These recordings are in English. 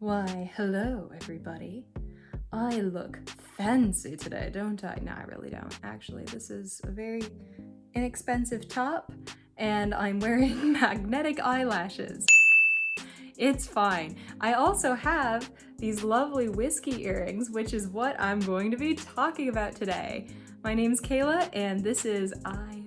Why, hello everybody. I look fancy today, don't I? No, I really don't. Actually, this is a very inexpensive top and I'm wearing magnetic eyelashes. It's fine. I also have these lovely whiskey earrings, which is what I'm going to be talking about today. My name's Kayla and this is I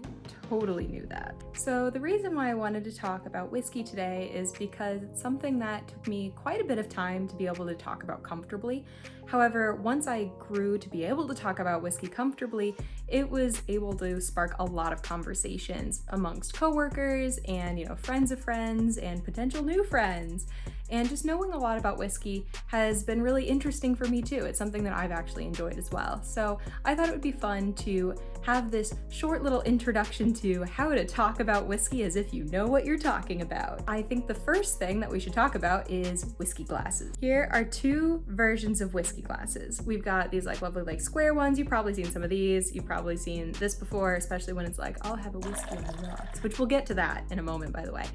Totally Knew That. So the reason why I wanted to talk about whiskey today is because it's something that took me quite a bit of time to be able to talk about comfortably. However, once I grew to be able to talk about whiskey comfortably, it was able to spark a lot of conversations amongst coworkers and, friends of friends and potential new friends. And just knowing a lot about whiskey has been really interesting for me too. It's something that I've actually enjoyed as well. So I thought it would be fun to have this short little introduction to how to talk about whiskey as if you know what you're talking about. I think the first thing that we should talk about is whiskey glasses. Here are two versions of whiskey glasses. We've got these lovely square ones. You've probably seen some of these. You've probably seen this before, especially when it's I'll have a whiskey on the rocks, which we'll get to that in a moment, by the way.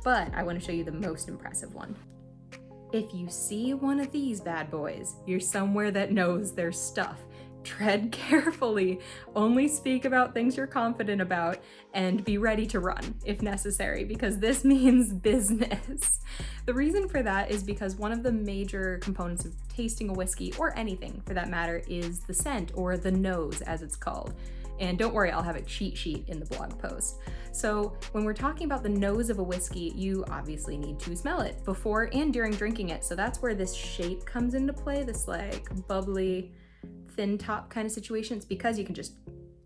But I want to show you the most impressive one. If you see one of these bad boys, you're somewhere that knows their stuff. Tread carefully, only speak about things you're confident about, and be ready to run if necessary, because this means business. The reason for that is because one of the major components of tasting a whiskey, or anything for that matter, is the scent, or the nose as it's called. And don't worry, I'll have a cheat sheet in the blog post. So when we're talking about the nose of a whiskey, you obviously need to smell it before and during drinking it. So that's where this shape comes into play, this bubbly, thin top kind of situation. It's because you can just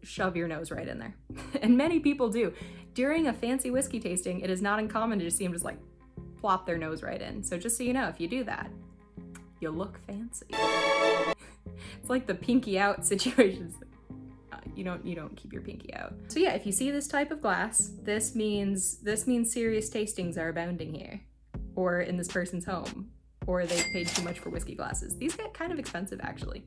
shove your nose right in there. And many people do. During a fancy whiskey tasting, it is not uncommon to just see them just plop their nose right in. So just so you know, if you do that, you look fancy. It's like the pinky out situations. You don't keep your pinky out. So yeah, if you see this type of glass, this means serious tastings are abounding here, or in this person's home, or they paid too much for whiskey glasses. These get kind of expensive, actually.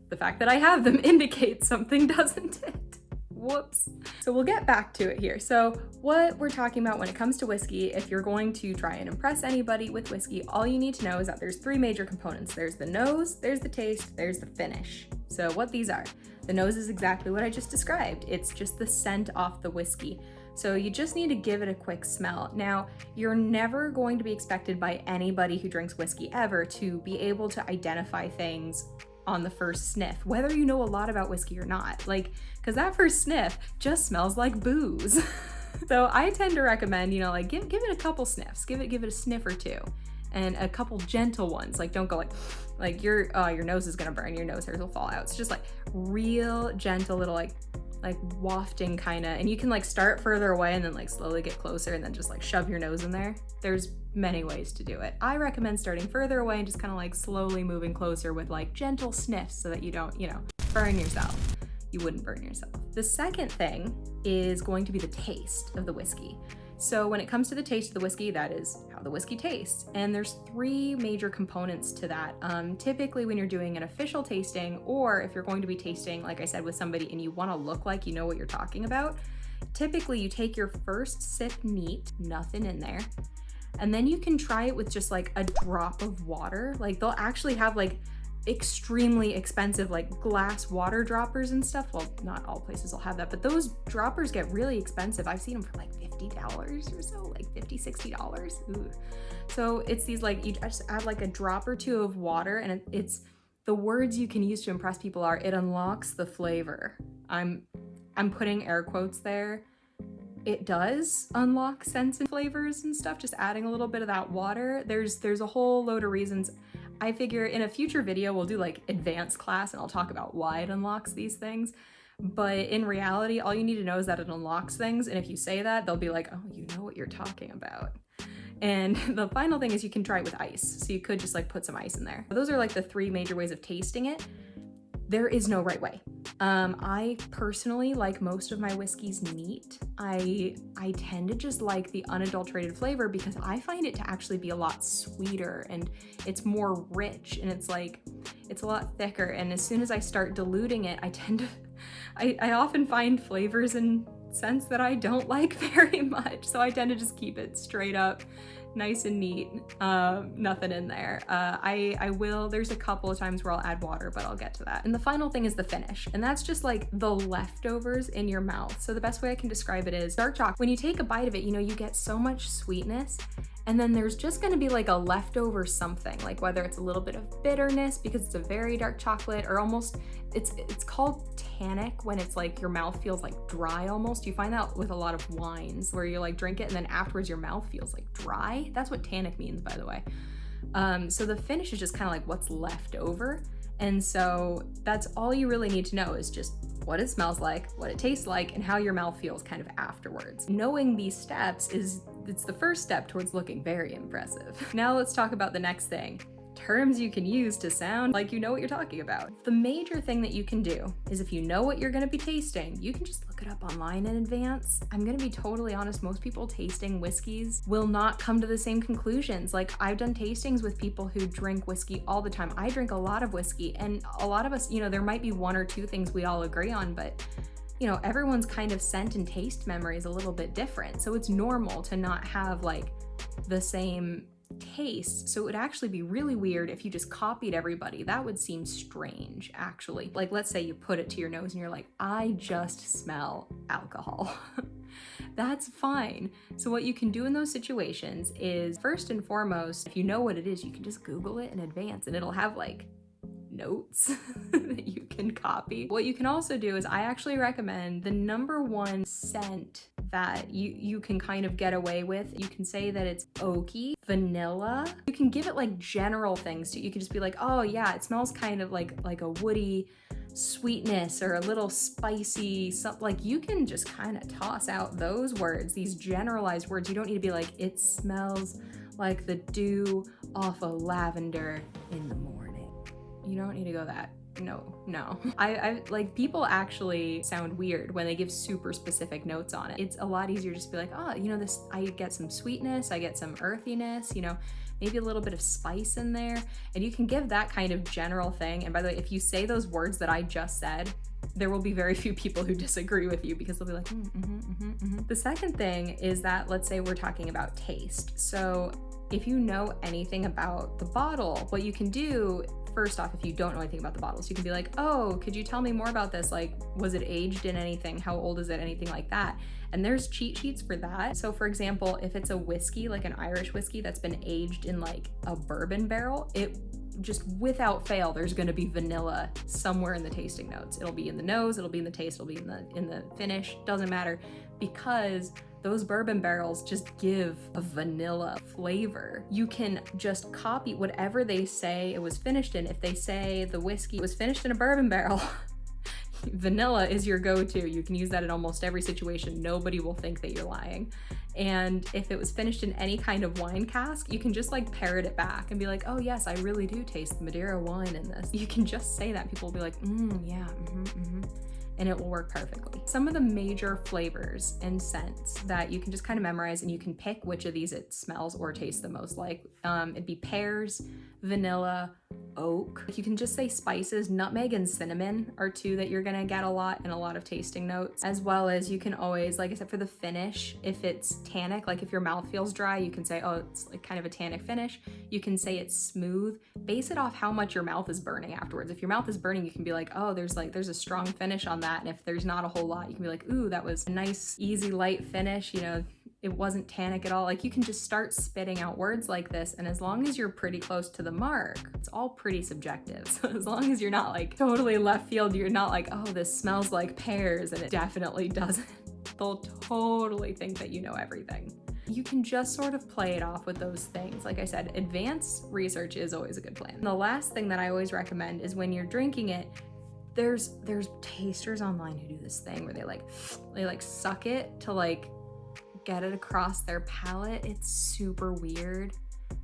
The fact that I have them indicates something, doesn't it? Whoops. So we'll get back to it here. So what we're talking about when it comes to whiskey, if you're going to try and impress anybody with whiskey, all you need to know is that there's three major components. There's the nose, there's the taste, there's the finish. So what these are. The nose is exactly what I just described. It's just the scent off the whiskey. So you just need to give it a quick smell. Now, you're never going to be expected by anybody who drinks whiskey ever to be able to identify things on the first sniff, whether you know a lot about whiskey or not. Because that first sniff just smells like booze. So I tend to recommend, give it a couple sniffs. Give it a sniff or two. And a couple gentle ones. Don't go your nose is gonna burn, your nose hairs will fall out. It's just real gentle little wafting kind of, and you can start further away and then slowly get closer and then just shove your nose in there. There's many ways to do it. I recommend starting further away and just kind of slowly moving closer with gentle sniffs so that you don't, burn yourself. You wouldn't burn yourself. The second thing is going to be the taste of the whiskey. So when it comes to the taste of the whiskey, that is how the whiskey tastes. And there's three major components to that. Typically when you're doing an official tasting, or if you're going to be tasting, like I said, with somebody and you want to look like you know what you're talking about, typically you take your first sip neat, nothing in there, and then you can try it with just a drop of water. They'll actually have extremely expensive glass water droppers and stuff. Well, not all places will have that, but those droppers get really expensive. I've seen them for $50 or so, $50-$60. Ooh. So it's these you just add a drop or two of water, and it's the words you can use to impress people are, it unlocks the flavor. I'm putting air quotes there. It does unlock scents and flavors and stuff, just adding a little bit of that water. There's a whole load of reasons. I figure in a future video, we'll do advanced class and I'll talk about why it unlocks these things. But in reality, all you need to know is that it unlocks things. And if you say that, they'll be oh, you know what you're talking about. And the final thing is you can try it with ice. So you could just put some ice in there. Those are the three major ways of tasting it. There is no right way. I personally like most of my whiskeys neat. I tend to just like the unadulterated flavor because I find it to actually be a lot sweeter and it's more rich and it's a lot thicker. And as soon as I start diluting it, I often find flavors in scents that I don't like very much. So I tend to just keep it straight up, nice and neat, nothing in there. There's a couple of times where I'll add water, but I'll get to that. And the final thing is the finish. And that's just like the leftovers in your mouth. So the best way I can describe it is dark chocolate. When you take a bite of it, you know, you get so much sweetness, and then there's just gonna be like a leftover something, like whether it's a little bit of bitterness because it's a very dark chocolate, or almost, it's called tannic when it's like your mouth feels like dry almost. You find that with a lot of wines where you like drink it and then afterwards your mouth feels like dry. That's what tannic means, by the way. So the finish is just kind of like what's left over. And so that's all you really need to know, is just what it smells like, what it tastes like, and how your mouth feels kind of afterwards. Knowing these steps it's the first step towards looking very impressive. Now let's talk about the next thing. Terms you can use to sound like you know what you're talking about. The major thing that you can do is, if you know what you're gonna be tasting, you can just look it up online in advance. I'm gonna be totally honest, most people tasting whiskeys will not come to the same conclusions. Like, I've done tastings with people who drink whiskey all the time. I drink a lot of whiskey, and a lot of us, you know, there might be one or two things we all agree on, but you know, everyone's kind of scent and taste memory is a little bit different. So it's normal to not have like the same taste. So it would actually be really weird if you just copied everybody. That would seem strange, actually. Like, let's say you put it to your nose and you're like, I just smell alcohol. That's fine. So what you can do in those situations is, first and foremost, if you know what it is, you can just Google it in advance and it'll have like notes that you can copy. What you can also do is, I actually recommend the number one scent that you can kind of get away with. You can say that it's oaky, vanilla. You can give it like general things too. You can just be like, oh yeah, it smells kind of like a woody sweetness or a little spicy, something. Like, you can just kind of toss out those words, these generalized words. You don't need to be like, it smells like the dew off of lavender in the morning. You don't need to go that. No. I like, people actually sound weird when they give super specific notes on it. It's a lot easier just to be like, oh, you know, this, I get some sweetness, I get some earthiness, you know, maybe a little bit of spice in there. And you can give that kind of general thing. And by the way, if you say those words that I just said, there will be very few people who disagree with you, because they'll be like, The second thing is that, let's say we're talking about taste. So if you know anything about the bottle, what you can do, first off, if you don't know anything about the bottles, you can be like, oh, could you tell me more about this? Like, was it aged in anything? How old is it? Anything like that. And there's cheat sheets for that. So for example, if it's a whiskey, like an Irish whiskey that's been aged in like a bourbon barrel, it just without fail, there's gonna be vanilla somewhere in the tasting notes. It'll be in the nose, it'll be in the taste, it'll be in the finish, doesn't matter, because those bourbon barrels just give a vanilla flavor. You can just copy whatever they say it was finished in. If they say the whiskey was finished in a bourbon barrel, vanilla is your go-to. You can use that in almost every situation. Nobody will think that you're lying. And if it was finished in any kind of wine cask, you can just like parrot it back and be like, oh yes, I really do taste the Madeira wine in this. You can just say that. People will be like, yeah, and it will work perfectly. Some of the major flavors and scents that you can just kind of memorize, and you can pick which of these it smells or tastes the most like. It'd be pears, vanilla, oak. You can just say spices. Nutmeg and cinnamon are two that you're gonna get a lot in a lot of tasting notes, as well as you can always, like I said, for the finish, if it's tannic, like if your mouth feels dry, you can say, oh, it's like kind of a tannic finish. You can say it's smooth. Base it off how much your mouth is burning afterwards. If your mouth is burning, you can be like, oh, there's a strong finish on that. And if there's not a whole lot, you can be like, ooh, that was a nice, easy, light finish, you know, it wasn't tannic at all. Like, you can just start spitting out words like this, and as long as you're pretty close to the mark, it's all pretty subjective. So as long as you're not like totally left field, you're not like, oh, this smells like pears, and it definitely doesn't. They'll totally think that you know everything. You can just sort of play it off with those things. Like I said, advanced research is always a good plan. And the last thing that I always recommend is when you're drinking it, there's tasters online who do this thing where they like suck it to like get it across their palate. It's super weird.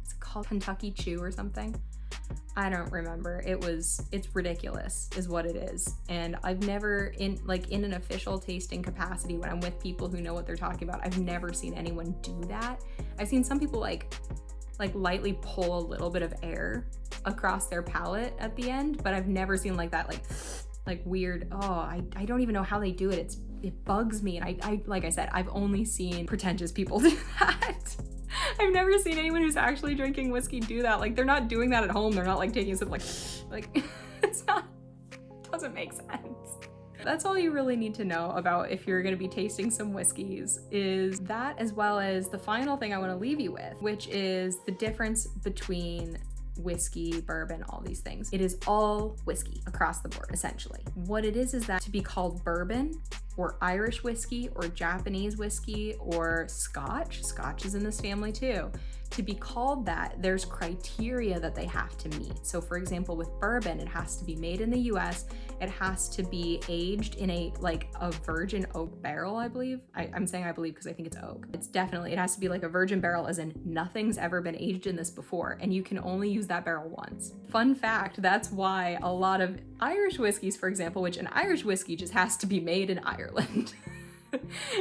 It's called Kentucky Chew or something. I don't remember. It's ridiculous is what it is. And I've never, in an official tasting capacity, when I'm with people who know what they're talking about, I've never seen anyone do that. I've seen some people like lightly pull a little bit of air across their palate at the end, but I've never seen like that, like weird, oh, I don't even know how they do it. It's it bugs me. And I like I said, I've only seen pretentious people do that. I've never seen anyone who's actually drinking whiskey do that. Like, they're not doing that at home. They're not like taking a sip like it's not, doesn't make sense. That's all you really need to know about if you're gonna be tasting some whiskeys, is that, as well as the final thing I wanna leave you with, which is the difference between whiskey, bourbon, all these things. It is all whiskey across the board, essentially. What it is that to be called bourbon or Irish whiskey or Japanese whiskey or Scotch is in this family too. To be called that, there's criteria that they have to meet. So for example, with bourbon, it has to be made in the US. It has to be aged in a virgin oak barrel, I believe. I'm saying I believe because I think it's oak. It has to be like a virgin barrel, as in nothing's ever been aged in this before, and you can only use that barrel once. Fun fact, that's why a lot of Irish whiskeys, for example, which an Irish whiskey just has to be made in Ireland.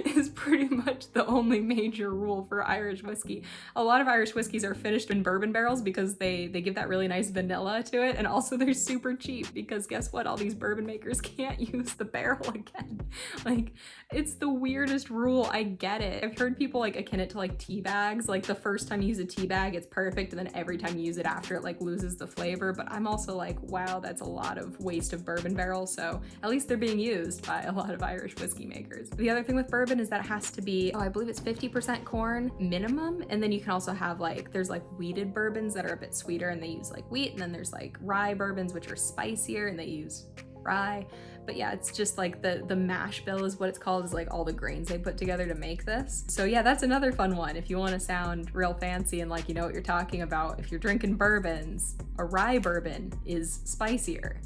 is pretty much the only major rule for Irish whiskey. A lot of Irish whiskeys are finished in bourbon barrels because they give that really nice vanilla to it, and also they're super cheap because guess what? All these bourbon makers can't use the barrel again. Like, it's the weirdest rule. I get it. I've heard people like akin it to like tea bags. Like, the first time you use a tea bag, it's perfect, and then every time you use it after, it like loses the flavor. But I'm also like, wow, that's a lot of waste of bourbon barrels. So at least they're being used by a lot of Irish whiskey makers. The other thing with bourbon is that it has to be, I believe it's 50% corn minimum. And then you can also have there's wheated bourbons that are a bit sweeter and they use wheat. And then there's rye bourbons, which are spicier and they use rye. But yeah, it's just the mash bill is what it's called, is all the grains they put together to make this. So yeah, that's another fun one. If you want to sound real fancy and you know what you're talking about, if you're drinking bourbons, a rye bourbon is spicier.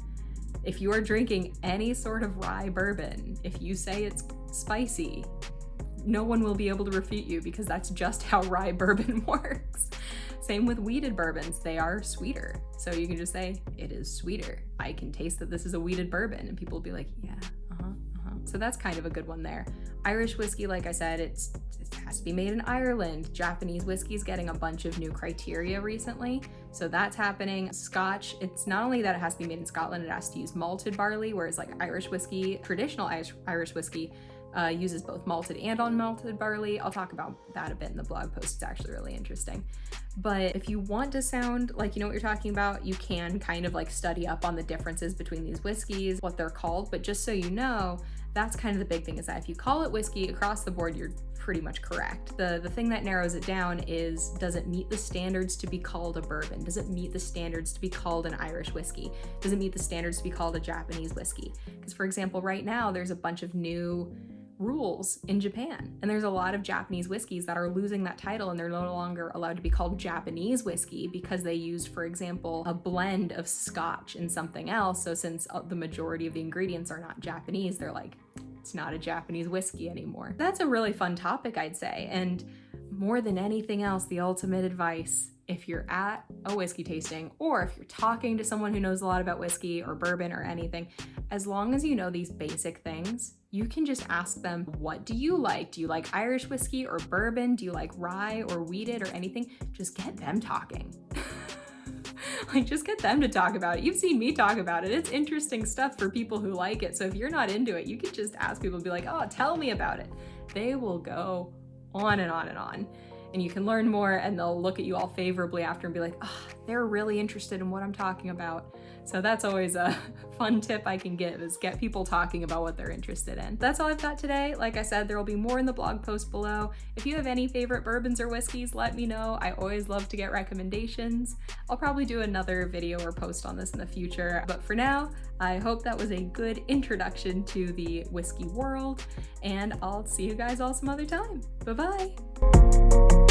If you are drinking any sort of rye bourbon, if you say it's spicy, no one will be able to refute you because that's just how rye bourbon works. Same with wheated bourbons, they are sweeter. So you can just say, it is sweeter. I can taste that this is a wheated bourbon, and people will be like, yeah, So that's kind of a good one there. Irish whiskey, like I said, it has to be made in Ireland. Japanese whiskey is getting a bunch of new criteria recently, so that's happening. Scotch, it's not only that it has to be made in Scotland, it has to use malted barley, whereas Irish whiskey, traditional Irish whiskey, uses both malted and unmalted barley. I'll talk about that a bit in the blog post. It's actually really interesting. But if you want to sound like you know what you're talking about, you can kind of study up on the differences between these whiskeys, what they're called. But just so you know, that's kind of the big thing, is that if you call it whiskey across the board, you're pretty much correct. The thing that narrows it down is, does it meet the standards to be called a bourbon? Does it meet the standards to be called an Irish whiskey? Does it meet the standards to be called a Japanese whiskey? Because for example, right now there's a bunch of new rules in Japan, and there's a lot of Japanese whiskeys that are losing that title, and they're no longer allowed to be called Japanese whiskey because they used, for example, a blend of Scotch and something else. So since the majority of the ingredients are not Japanese, they're it's not a Japanese whiskey anymore. That's a really fun topic, I'd say. And more than anything else, the ultimate advice, if you're at a whiskey tasting, or if you're talking to someone who knows a lot about whiskey or bourbon or anything, as long as you know these basic things, you can just ask them, what do you like? Do you like Irish whiskey or bourbon? Do you like rye or wheated or anything? Just get them talking. Just get them to talk about it. You've seen me talk about it. It's interesting stuff for people who like it. So if you're not into it, you can just ask people to be like, oh, tell me about it. They will go on and on and on. And you can learn more, and they'll look at you all favorably after and be like, oh, they're really interested in what I'm talking about. So that's always a fun tip I can give, is get people talking about what they're interested in. That's all I've got today. Like I said, there will be more in the blog post below. If you have any favorite bourbons or whiskeys, let me know. I always love to get recommendations. I'll probably do another video or post on this in the future. But for now, I hope that was a good introduction to the whiskey world, and I'll see you guys all some other time. Bye-bye.